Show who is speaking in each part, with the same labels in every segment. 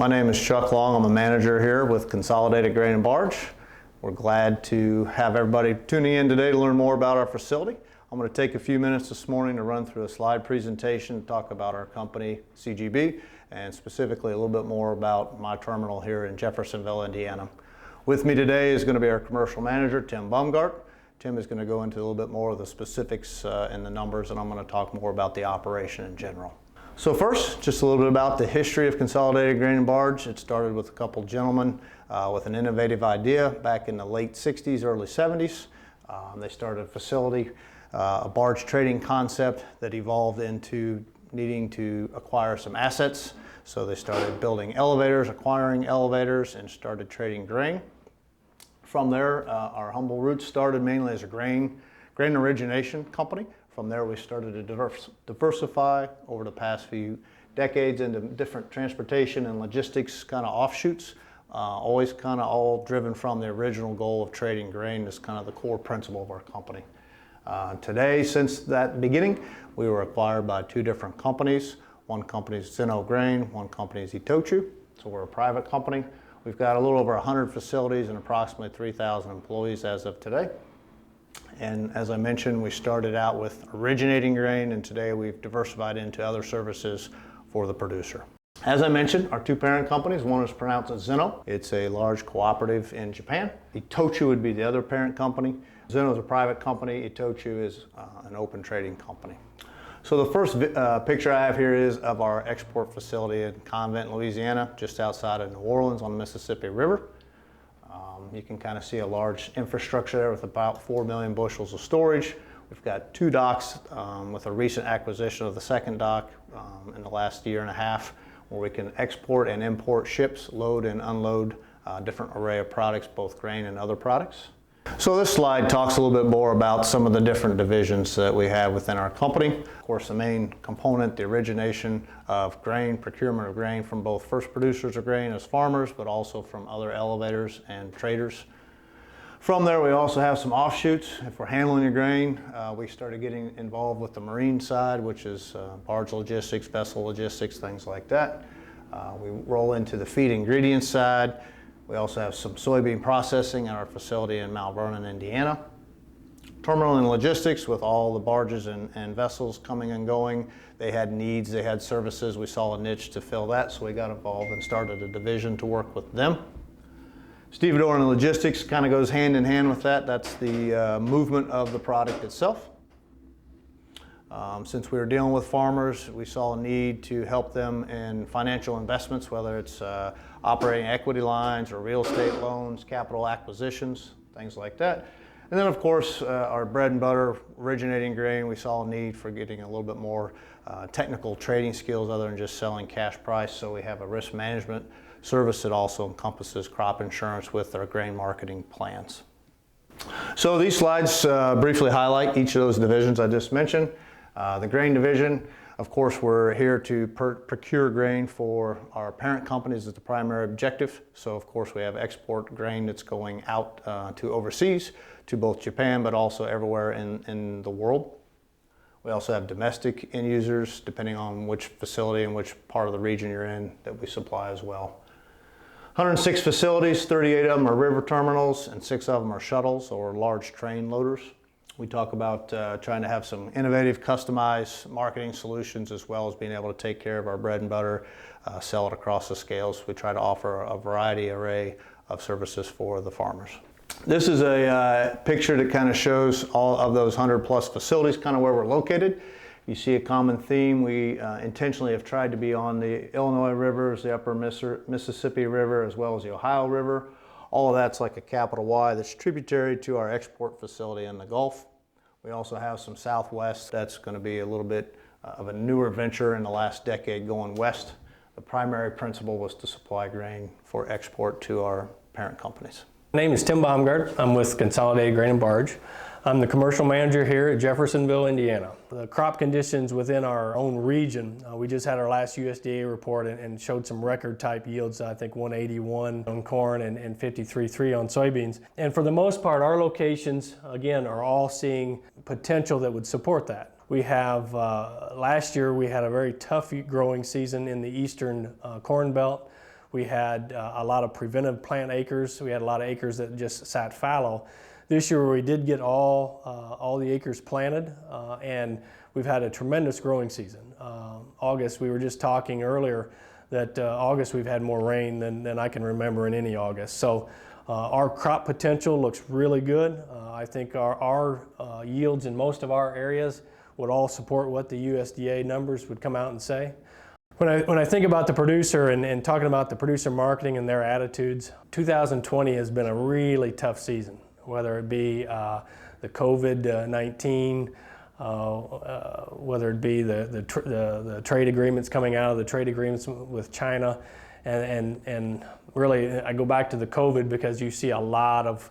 Speaker 1: My name is Chuck Long. I'm a manager here with Consolidated Grain and Barge. We're glad to have everybody tuning in today to learn more about our facility. I'm going to take a few minutes this morning to run through a slide presentation to talk about our company, CGB, and specifically a little bit more about my terminal here in Jeffersonville, Indiana. With me today is going to be our commercial manager, Tim Baumgart. Tim is going to go into a little bit more of the specifics and the numbers, and I'm going to talk more about the operation in general. So first, just a little bit about the history of Consolidated Grain and Barge. It started with a couple gentlemen with an innovative idea back in the late 60s, early 70s. They started a facility, a barge trading concept that evolved into needing to acquire some assets. So they started building elevators, acquiring elevators, and started trading grain. From there, our humble roots started mainly as a grain origination company. From there, we started to diversify over the past few decades into different transportation and logistics kind of offshoots, always kind of all driven from the original goal of trading grain as kind of the core principle of our company. Today, since that beginning, we were acquired by two different companies. One company is Zeno Grain, one company is Itochu. So we're a private company. We've got a little over 100 facilities and approximately 3,000 employees as of today. And as I mentioned, we started out with originating grain, and today we've diversified into other services for the producer. As I mentioned, our two parent companies, one is pronounced as Zeno. It's a large cooperative in Japan. Itochu would be the other parent company. Zeno is a private company. Itochu is an open trading company. So the first picture I have here is of our export facility in Convent, Louisiana, just outside of New Orleans on the Mississippi River. You can kind of see a large infrastructure there with about 4 million bushels of storage. We've got two docks with a recent acquisition of the second dock in the last year and a half, where we can export and import ships, load and unload different array of products, both grain and other products. So this slide talks a little bit more about some of the different divisions that we have within our company. Of course, the main component, the origination of grain, procurement of grain from both first producers of grain as farmers, but also from other elevators and traders. From there, we also have some offshoots. If we're handling the grain, we started getting involved with the marine side, which is barge logistics, vessel logistics, things like that. We roll into the feed ingredients side. We also have some soybean processing at our facility in Mount Vernon, Indiana. Terminal and logistics, with all the barges and vessels coming and going. They had needs, they had services. We saw a niche to fill that, so we got involved and started a division to work with them. Stevedore and logistics kind of goes hand in hand with that. That's the movement of the product itself. Since we were dealing with farmers, we saw a need to help them in financial investments, whether it's operating equity lines or real estate loans, capital acquisitions, things like that. And then, of course, our bread and butter originating grain, we saw a need for getting a little bit more technical trading skills other than just selling cash price. So we have a risk management service that also encompasses crop insurance with our grain marketing plans. So these slides briefly highlight each of those divisions I just mentioned. The grain division, of course, we're here to procure grain for our parent companies as the primary objective. So, of course, we have export grain that's going out to overseas, to both Japan, but also everywhere in the world. We also have domestic end users, depending on which facility and which part of the region you're in, that we supply as well. 106 facilities, 38 of them are river terminals, and 6 of them are shuttles or large train loaders. We talk about trying to have some innovative, customized marketing solutions, as well as being able to take care of our bread and butter, sell it across the scales. We try to offer a array of services for the farmers. This is a picture that kind of shows all of those 100 plus facilities, kind of where we're located. You see a common theme. We intentionally have tried to be on the Illinois rivers, the upper Mississippi River, as well as the Ohio River. All of that's like a capital Y that's tributary to our export facility in the Gulf. We also have some southwest. That's going to be a little bit of a newer venture in the last decade going west. The primary principle was to supply grain for export to our parent companies.
Speaker 2: My name is Tim Baumgart. I'm with Consolidated Grain and Barge. I'm the commercial manager here at Jeffersonville, Indiana. The crop conditions within our own region, we just had our last USDA report and showed some record type yields, I think 181 on corn and 53.3 on soybeans. And for the most part, our locations, again, are all seeing potential that would support that. We have, last year we had a very tough growing season in the eastern corn belt. we had a lot of preventive plant acres. We had a lot of acres that just sat fallow. This year we did get all the acres planted, and we've had a tremendous growing season. August, we were just talking earlier that August we've had more rain than I can remember in any August. So our crop potential looks really good. I think our yields in most of our areas would all support what the USDA numbers would come out and say. When I think about the producer and talking about the producer marketing and their attitudes, 2020 has been a really tough season, whether it be the COVID-19, whether it be the trade agreements coming out of the trade agreements with China, and really I go back to the COVID because you see a lot of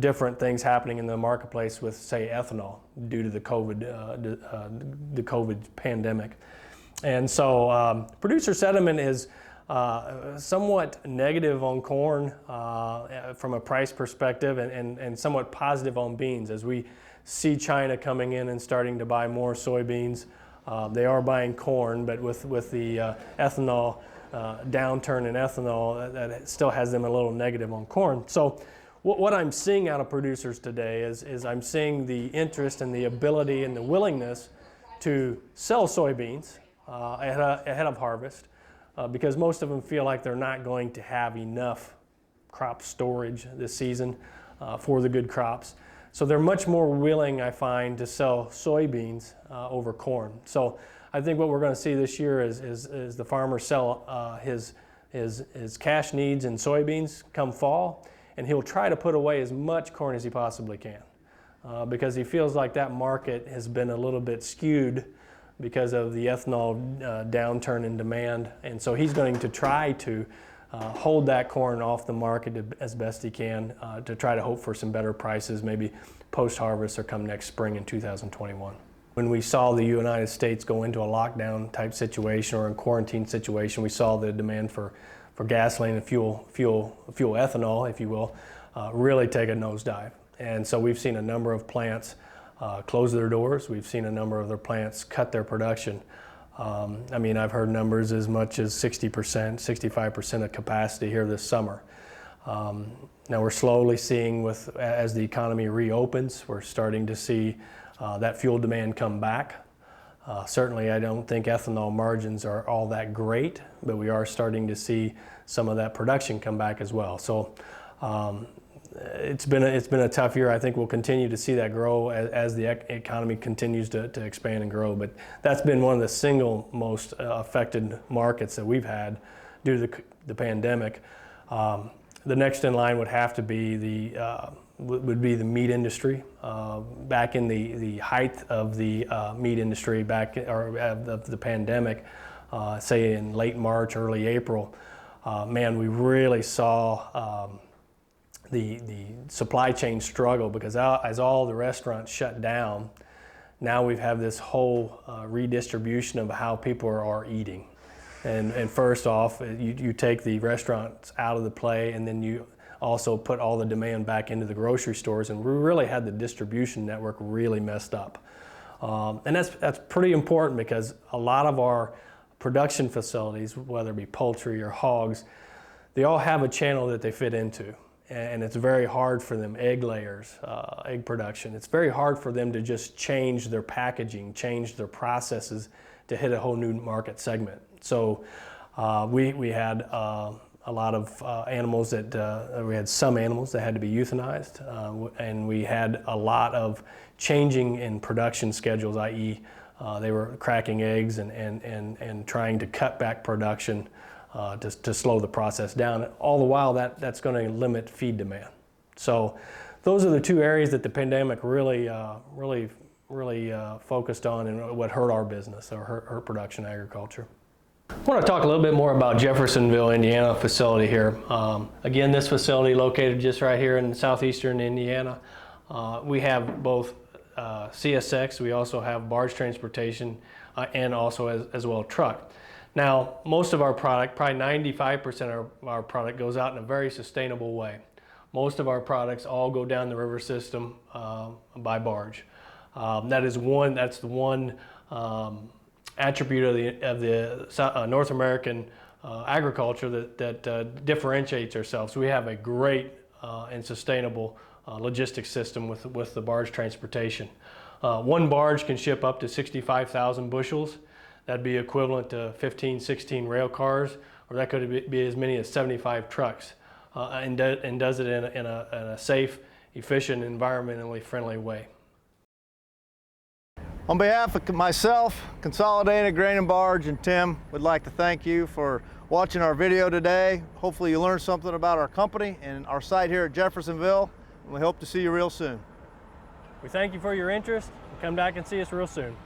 Speaker 2: different things happening in the marketplace with, say, ethanol due to the COVID pandemic. And so producer sentiment is somewhat negative on corn from a price perspective, and somewhat positive on beans. As we see China coming in and starting to buy more soybeans, they are buying corn, but with the ethanol downturn in ethanol, that still has them a little negative on corn. So what I'm seeing out of producers today is I'm seeing the interest and the ability and the willingness to sell soybeans ahead of harvest, because most of them feel like they're not going to have enough crop storage this season for the good crops. So they're much more willing, I find, to sell soybeans over corn. So I think what we're going to see this year is the farmer sell his cash needs in soybeans come fall, and he'll try to put away as much corn as he possibly can, because he feels like that market has been a little bit skewed because of the ethanol downturn in demand, and so he's going to try to hold that corn off the market as best he can to try to hope for some better prices, maybe post-harvest or come next spring in 2021. When we saw the United States go into a lockdown type situation or a quarantine situation, we saw the demand for gasoline and fuel ethanol, if you will, really take a nosedive. And so we've seen a number of plants close their doors. We've seen a number of their plants cut their production. I mean, I've heard numbers as much as 60%, 65% of capacity here this summer. Now we're slowly seeing, as the economy reopens, we're starting to see that fuel demand come back. Certainly, I don't think ethanol margins are all that great, but we are starting to see some of that production come back as well. So it's been a tough year. I think we'll continue to see that grow as the economy continues to expand and grow. But that's been one of the single most affected markets that we've had due to the pandemic. The next in line would have to be the meat industry. Back in the height of the meat industry, of the pandemic, say in late March, early April, man, we really saw the supply chain struggle, because as all the restaurants shut down, now we have this whole redistribution of how people are eating. And first off, you take the restaurants out of the play, and then you also put all the demand back into the grocery stores, and we really had the distribution network really messed up. And that's pretty important, because a lot of our production facilities, whether it be poultry or hogs, they all have a channel that they fit into. And it's very hard for them, egg layers, egg production, it's very hard for them to just change their packaging, change their processes to hit a whole new market segment. So we had a lot of animals we had some animals that had to be euthanized, and we had a lot of changing in production schedules, i.e. They were cracking eggs and trying to cut back production to slow the process down. All the while, that's going to limit feed demand. So those are the two areas that the pandemic really focused on, and what hurt our business, or hurt production agriculture. I want to talk a little bit more about Jeffersonville, Indiana facility here. Again, this facility located just right here in southeastern Indiana. We have both CSX, we also have barge transportation, and also as well truck. Now, most of our product, probably 95% of our product, goes out in a very sustainable way. Most of our products all go down the river system by barge. That's the one attribute of the North American agriculture that differentiates ourselves. We have a great and sustainable logistics system with the barge transportation. One barge can ship up to 65,000 bushels. That'd be equivalent to 15, 16 rail cars, or that could be as many as 75 trucks, and does it in a safe, efficient, environmentally friendly way.
Speaker 1: On behalf of myself, Consolidated Grain and Barge, and Tim, we'd like to thank you for watching our video today. Hopefully you learned something about our company and our site here at Jeffersonville, and we hope to see you real soon.
Speaker 2: We thank you for your interest. Come back and see us real soon.